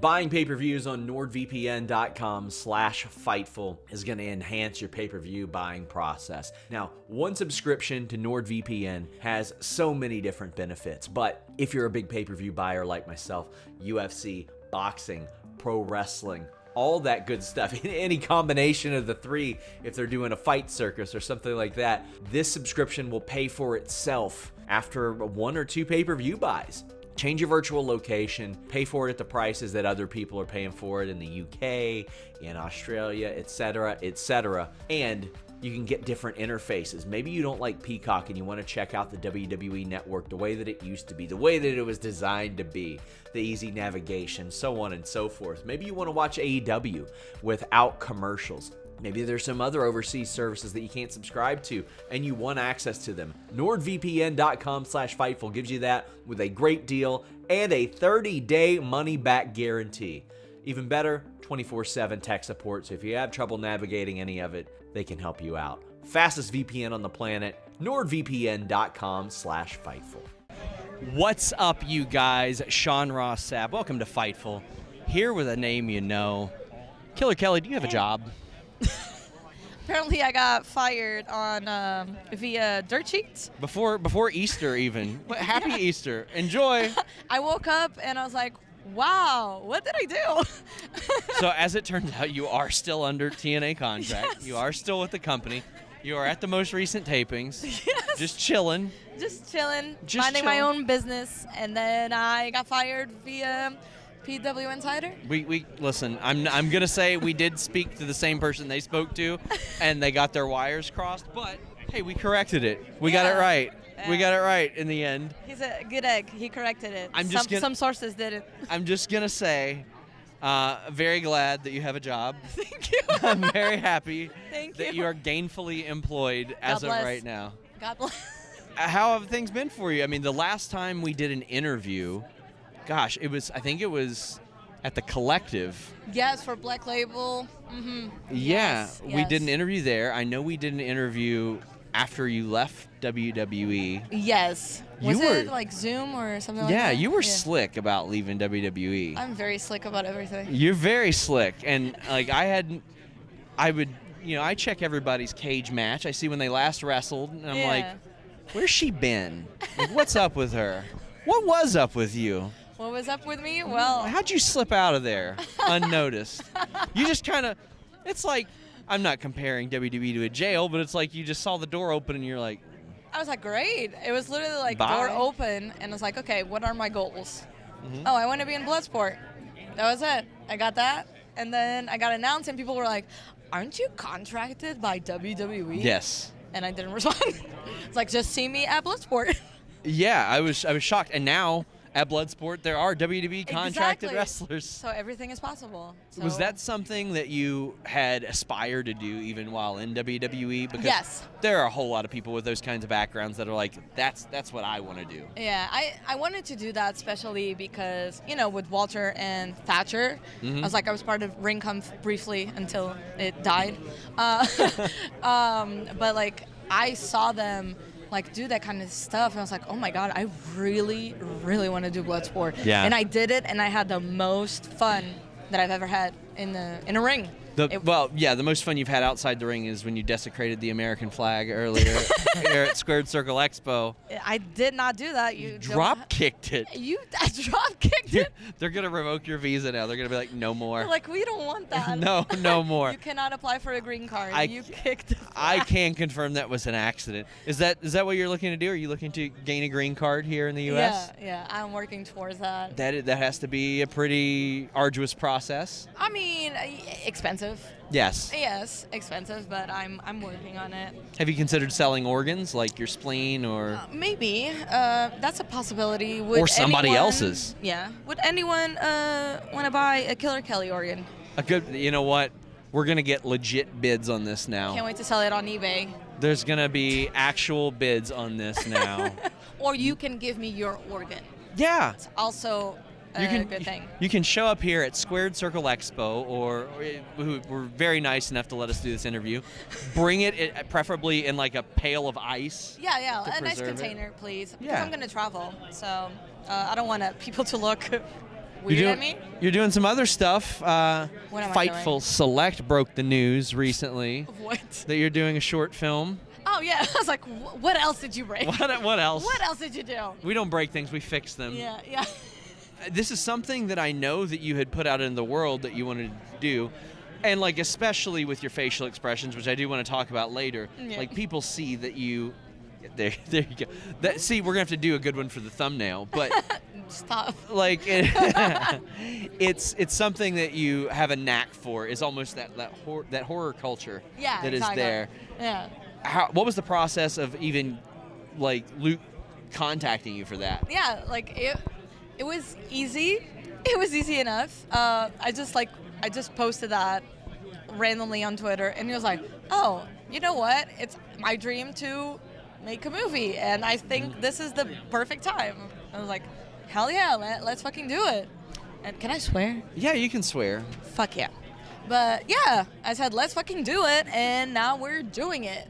Buying pay-per-views on NordVPN.com/Fightful is going to enhance your pay-per-view buying process. Now, one subscription to NordVPN has so many different benefits, but if you're a big pay-per-view buyer like myself, UFC, boxing, pro wrestling, all that good stuff, any combination of the three, if they're doing a fight circus or something like that, this subscription will pay for itself after 1 or 2 pay-per-view buys. Change your virtual location, pay for it at the prices that other people are paying for it in the UK, in Australia, etc., etc. And you can get different interfaces. Maybe you don't like Peacock and you want to check out the WWE Network the way that it used to be, the way that it was designed to be, the easy navigation, so on and so forth. Maybe you want to watch AEW without commercials. Maybe there's some other overseas services that you can't subscribe to and you want access to them. NordVPN.com/Fightful gives you that with a great deal and a 30-day money-back guarantee. Even better, 24/7 tech support, so if you have trouble navigating any of it, they can help you out. Fastest VPN on the planet, NordVPN.com/Fightful. What's up, you guys? Sean Ross Sapp. Welcome to Fightful. Here with a name you know. Killer Kelly, do you have a job? Apparently, I got fired on via dirt sheets. Before Easter, even. Happy Easter. Enjoy. I woke up and I was like, wow, what did I do? So as it turns out, you are still under TNA contract. Yes. You are still with the company. You are at the most recent tapings. Yes. Just chilling. Just chilling, Just minding my chilling. own business. And then I got fired via PW Insider. We listen. I'm gonna say we did speak to the same person they spoke to, and they got their wires crossed. But hey, we corrected it. We got it right. We got it right in the end. He's a good egg. He corrected it. Some sources didn't. I'm just gonna say, very glad that you have a job. Thank you. I'm very happy Thank that you. you are gainfully employed as of bless. right now. God bless. How have things been for you? I mean, the last time we did an interview, gosh, I think it was at the Collective. Yes, for Black Label. Mm-hmm. Yeah, Yes, we did an yes. interview there. I know we did an interview after you left WWE. Yes. You Was were- it like Zoom or something like that? Yeah, you were slick about leaving WWE. I'm very slick about everything. You're very slick, and like I check everybody's cage match. I see when they last wrestled, and I'm like, where's she been? Like, what's up with her? What was up with you? What was up with me? Well, How'd you slip out of there unnoticed? You just kind of, it's like, I'm not comparing WWE to a jail, but it's like you just saw the door open and you're like, I was like, great. It was literally like Bye. door open, and I was like, okay, what are my goals? Mhm. Oh, I want to be in Bloodsport. That was it. I got that, and then I got announced, and people were like, aren't you contracted by WWE? yes. And I didn't respond. It's like, just see me at Bloodsport. Yeah, I was shocked. And now at Bloodsport, there are WWE contracted Exactly. wrestlers. So everything is possible. So Was that something that you had aspired to do even while in WWE? Because Yes. there are a whole lot of people with those kinds of backgrounds that are like, that's what I want to do. Yeah, I wanted to do that especially because, with Walter and Thatcher, Mhm. I was like, I was part of Ring Conf briefly until it died. But like, I saw them like do that kind of stuff, and I was like, oh my God, I really, really want to do Bloodsport. Yeah. And I did it, and I had the most fun that I've ever had in a ring. The most fun you've had outside the ring is when you desecrated the American flag earlier here at Squared Circle Expo. I did not do that. You Drop kicked it. I drop kicked it. They're gonna revoke your visa now. They're gonna be like, no more. Like, we don't want that. No more. You cannot apply for a green card. I- You kicked it. I can confirm that was an accident. Is that what you're looking to do? Are you looking to gain a green card here in the U.S.? Yeah, I'm working towards that. That has to be a pretty arduous process. I mean, expensive. Yes. Yes, expensive, but I'm working on it. Have you considered selling organs like your spleen or? Maybe that's a possibility. Would Or somebody anyone- else's. Yeah. Would anyone want to buy a Killer Kelly organ? A good. You know what? We're gonna get legit bids on this now. Can't wait to sell it on eBay. There's gonna be actual bids on this now. Or you can give me your organ. Yeah. It's also a good thing. You can show up here at Squared Circle Expo, or who were very nice enough to let us do this interview. Bring it preferably in like a pail of ice. Yeah, to a nice preserve it. container, please. Because Yeah. I'm going to travel, so I don't want people to look weird at me. You're doing some other stuff. What am I Fightful Select broke the news recently What? that you're doing a short film. Oh yeah, I was like, what else did you break? What else? What else did you do? We don't break things, we fix them. Yeah. This is something that I know that you had put out in the world that you wanted to do. And like especially with your facial expressions, which I do want to talk about later, Yeah. like people see that you there you go. See, we're gonna have to do a good one for the thumbnail, but Stop. like it's something that you have a knack for. Is almost that horror culture Yeah, that is exactly. there. Yeah. What was the process of even like Luke contacting you for that? Yeah, like it was easy. It was easy enough. I just posted that randomly on Twitter, and he was like, "Oh, you know what? It's my dream to make a movie, and I think this is the perfect time." I was like, "Hell yeah, let's fucking do it!" And can I swear? Yeah, you can swear. Fuck yeah! But yeah, I said, "Let's fucking do it," and now we're doing it,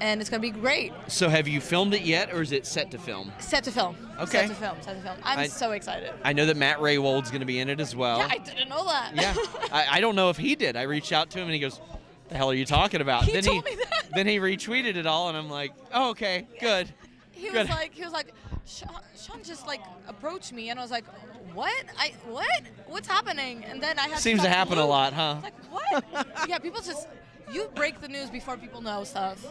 and it's gonna be great. So have you filmed it yet, or is it set to film? Set to film. Okay. Set to film. I'm so excited. I know that Matt Raywold's going to be in it as well. Yeah, I didn't know that. Yeah. I don't know if he did. I reached out to him and he goes, "The hell are you talking about?" He told me that. Then he retweeted it all, and I'm like, "Oh, okay, good." He Good. was like, Sean just like approached me, and I was like, what? What's happening? And then I had Seems to stop happen a Luke. lot, huh? Like what? Yeah, people just you break the news before people know stuff.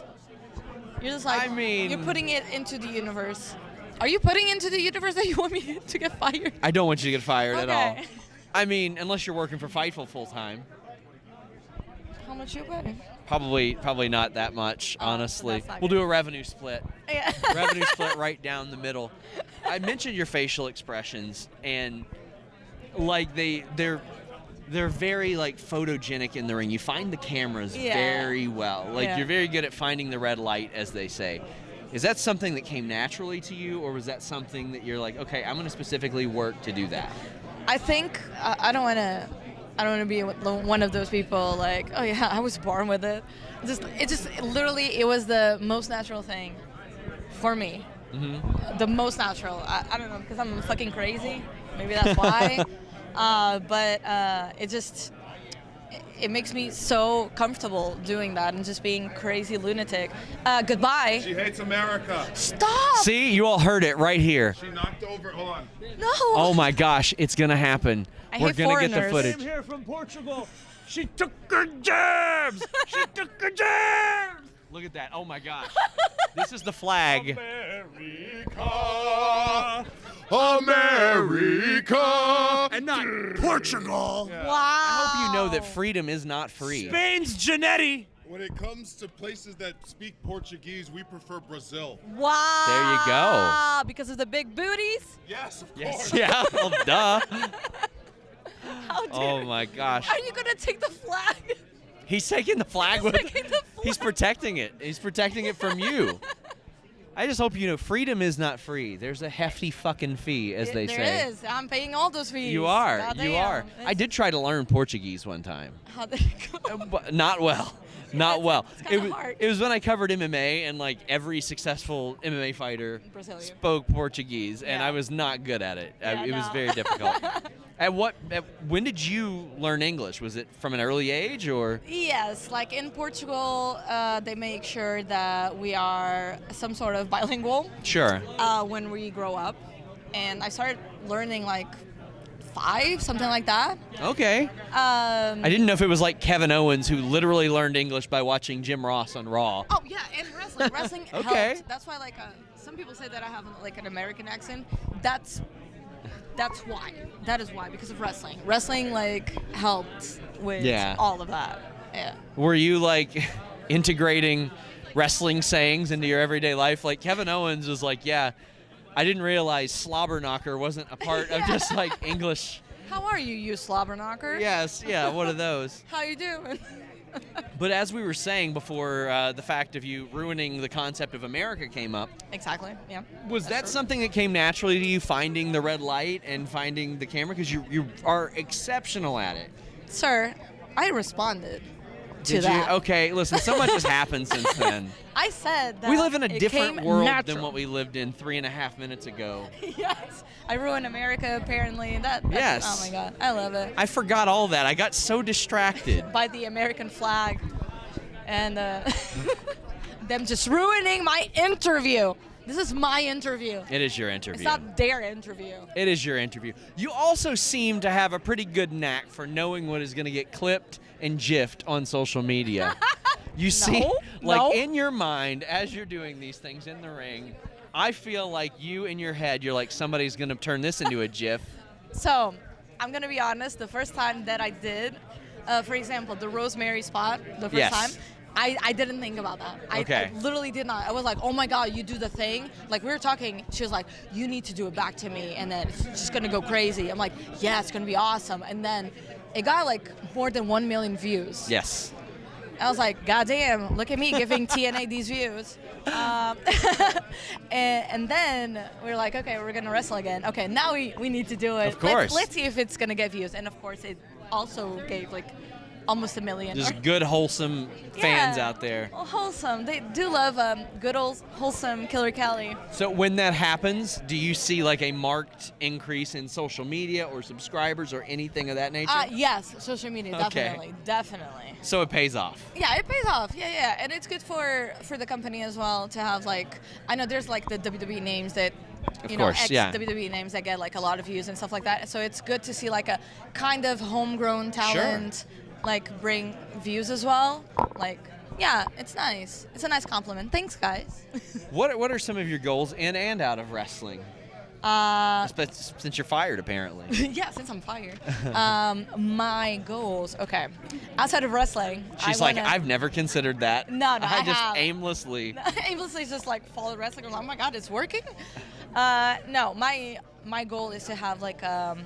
You're just like, I mean- you're putting it into the universe. Are you putting into the universe that you want me to get fired? I don't want you to get fired at all. Okay. I mean, unless you're working for Fightful full time. How much you paying? Probably not that much, honestly. that's not We'll good. do a revenue split. Yeah. Revenue split right down the middle. I mentioned your facial expressions, and like they're very like photogenic in the ring. You find the cameras Yeah. very well. Like Yeah. you're very good at finding the red light, as they say. Is that something that came naturally to you, or was that something that you're like, okay, I'm going to specifically work to do that? I think I don't want to be one of those people like, oh yeah, I was born with it. It was the most natural thing for me. Mm-hmm. The most natural. I don't know, because I'm fucking crazy. Maybe that's why. But it makes me so comfortable doing that and just being crazy lunatic. Goodbye. She hates America. Stop. See, you all heard it right here. She knocked over. Hold on. No. Oh my gosh, it's going to happen. I We're hate going to get the foreigners. footage. I'm here from Portugal. She took her jabs. She took her jabs. Look at that. Oh my gosh. This is the flag. America. America. And not Portugal. Wow. I hope you know that freedom is not free. Spain's Janetti. When it comes to places that speak Portuguese, we prefer Brazil. Wow. There you go. Because of the big booties? Yes, of Yes. course. Yeah. Well, duh. How dare Oh my gosh. Are you going to take the flag? He's taking the flag with taking the He's flag. protecting it. He's protecting it from you. I just hope you know freedom is not free. There's a hefty fucking fee, as they say. There is. I'm paying all those fees. You are. Goddamn. You are. I did try to learn Portuguese one time. How did it go? But not well. Not well. it's kinda was, hard. it was when I covered MMA, and like every successful MMA fighter Brazilian. spoke Portuguese, and Yeah. I was not good at it. Yeah, It was no. very difficult. When did you learn English? Was it from an early age, or? Yes, like in Portugal, they make sure that we are some sort of bilingual Sure. when we grow up. And I started learning like 5, something like that. Okay. I didn't know if it was like Kevin Owens, who literally learned English by watching Jim Ross on Raw. Oh yeah, and wrestling. Wrestling Okay. helped. That's why like some people say that I have like an American accent. That's why. That is why, because of wrestling. Wrestling like helped with Yeah. all of that. Yeah. Were you like integrating wrestling sayings into your everyday life? Like Kevin Owens was like, yeah, I didn't realize slobber knocker wasn't a part of just like English. How are you, you slobber knocker? Yes, yeah, one of those. How you doing? But as we were saying before, the fact of you ruining the concept of America came up. Exactly. Yeah. Was That's that true. something that came naturally to you, finding the red light and finding the camera? Because you are exceptional at it. Sir, I responded. to Did that. you? Okay, listen, so much has happened since then. I said that We live in a it different came world natural. than what we lived in 3.5 minutes ago. Yes, I ruined America apparently. That's, Yes. Oh my God, I love it. I forgot all that. I got so distracted. By the American flag, and them just ruining my interview. This is my interview. It is your interview. It's not their interview. It is your interview. You also seem to have a pretty good knack for knowing what is going to get clipped and gifed on social media. You see, like in your mind, as you're doing these things in the ring, I feel like you in your head, you're like, somebody's going to turn this into a gif. So, I'm going to be honest, the first time that I did, for example, the Rosemary spot, the first Yes. time, I didn't think about that. Okay. I literally did not. I was like, oh my God, you do the thing. Like, we were talking, she was like, you need to do it back to me, and then it's just going to go crazy. I'm like, yeah, it's going to be awesome. And then it got like more than 1 million views. Yes. I was like, God damn, look at me giving TNA these views. And then we were like, okay, we're going to wrestle again. Okay, now we need to do it. Of course. Let's see if it's going to get views. And of course, it also gave like almost 1 million. Just good, wholesome fans out there. Wholesome. They do love good old wholesome Killer Kelly. So when that happens, do you see like a marked increase in social media or subscribers or anything of that nature? Yes, social media, Okay. definitely. So it pays off. Yeah, it pays off. Yeah, and it's good for the company as well to have like, I know there's like the WWE names that, you know, course, yeah. WWE names that get like a lot of views and stuff like that. So it's good to see like a kind of homegrown talent like bring views as well. Like, yeah, it's nice. It's a nice compliment. Thanks, guys. What are some of your goals in and out of wrestling? Since you're fired, apparently. Yeah, since I'm fired. My goals, okay. Outside of wrestling, She's I like, wanna, I've never considered that. No, I just have. aimlessly. aimlessly just like follow wrestling. I'm like, oh my God, it's working. No, my goal is to have like a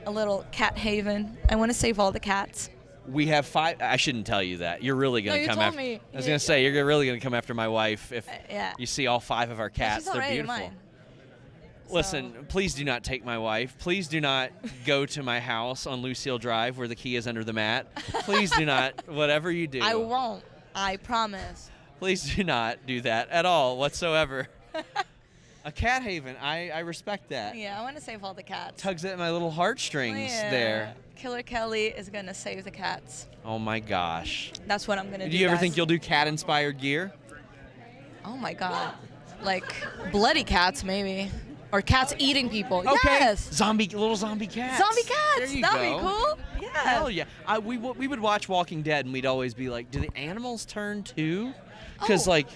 little cat haven. I want to save all the cats. We have 5. I shouldn't tell you that. You're really going No, to you come told after. me. I was going to say you're really going to come after my wife if Yeah. you see all 5 of our cats. She's They're already beautiful. mine. Listen, please do not take my wife. Please do not go to my house on Lucille Drive where the key is under the mat. Please do not. Whatever you do. I won't. I promise. Please do not do that at all whatsoever. A cat haven. I respect that. Yeah, I want to save all the cats. Tugs at my little heartstrings there. Killer Kelly is gonna save the cats. Oh my gosh. That's what I'm gonna do. Do you ever guys. think you'll do cat-inspired gear? Oh my God, like bloody cats maybe, or cats eating people. Okay. Yes. Little zombie cats. Zombie cats. There you That'd go. be cool. Yeah. Hell yeah. We would watch Walking Dead and we'd always be like, do the animals turn too? Because Oh. like,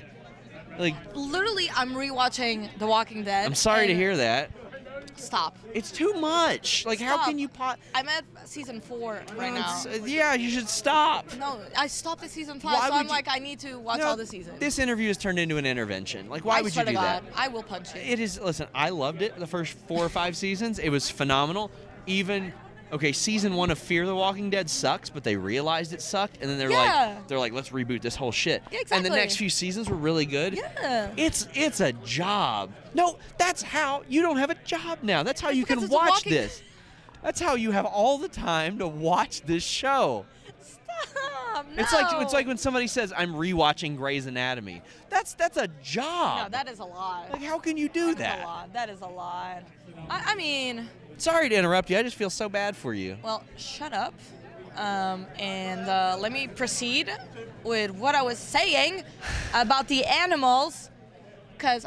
Literally, I'm rewatching The Walking Dead. I'm sorry to and- hear that. Stop. It's too much. Like, how Stop. can you I'm at season 4 right now. Yeah, you should stop. No, I stopped at season 5, Why so would I'm you- like, I need to watch all the seasons. This interview has turned into an intervention. Like, why I would swear you do to that? God, I will punch you. It is. Listen, I loved it. The first 4 or 5 seasons, it was phenomenal. Even season 1 of Fear the Walking Dead sucks, but they realized it sucked, and then they're like, let's reboot this whole shit. Yeah, And the exactly. next few seasons were really good. Yeah. It's a job. No, that's how you don't have a job now. That's how you because can it's a watch walking- this. That's how you have all the time to watch this show. Stop. No. It's like when somebody says I'm rewatching Grey's Anatomy. That's a job. No, that is a lot. Like, how can you do That is a that? lot. That is a lot. I mean, Sorry to interrupt you. I just feel so bad for you. well, shut up. And let me proceed with what I was saying about the animals. Because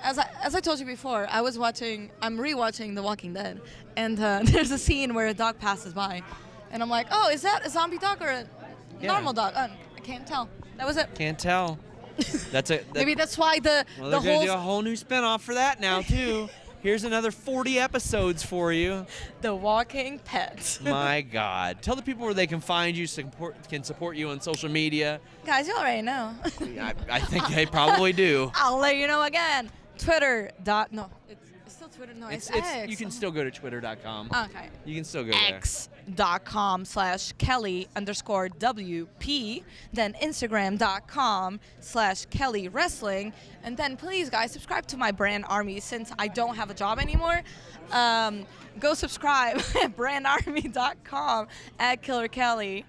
as I told you before, I'm rewatching The Walking Dead. And there's a scene where a dog passes by. And I'm like, oh, is that a zombie dog or a normal dog? I can't tell. That was it. Can't tell. Maybe that's why the Well, they're whole gonna do a whole new spinoff for that now too. Here's another 40 episodes for you. The Walking Pet. My God. Tell the people where they can find you, can support you on social media. Guys, you already know. I think they probably do. I'll let you know again. Twitter. No, it's still Twitter. No, it's X. You can still go to twitter.com. Okay. You can still go there. X.com/Kelly_WP, then Instagram.com/Kelly Wrestling, and then please guys subscribe to my brand army since I don't have a job anymore. Go subscribe at brandarmy.com @Killer Kelly.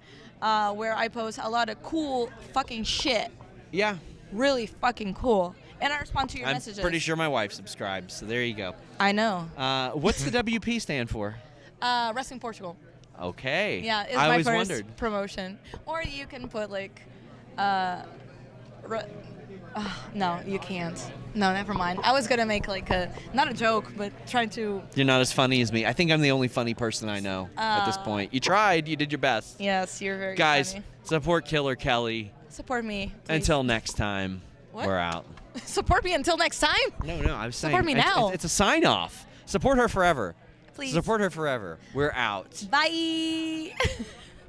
where I post a lot of cool fucking shit. Yeah. Really fucking cool. And I respond to your I'm messages. pretty sure my wife subscribes, so there you go. I know. What's the WP stand for? Wrestling Portugal. Okay. Yeah, it's I my always first wondered. promotion. Or you can put like, no, you can't. No, never mind. I was gonna make like not a joke, but trying to. You're not as funny as me. I think I'm the only funny person I know at this point. You tried. You did your best. Yes, you're very Guys, funny. support Killer Kelly. Support me. Please. Until next time, What? we're out. Support me until next time. No, I was saying. Support me now. It's a sign off. Support her forever. Please. Support her forever. We're out. Bye.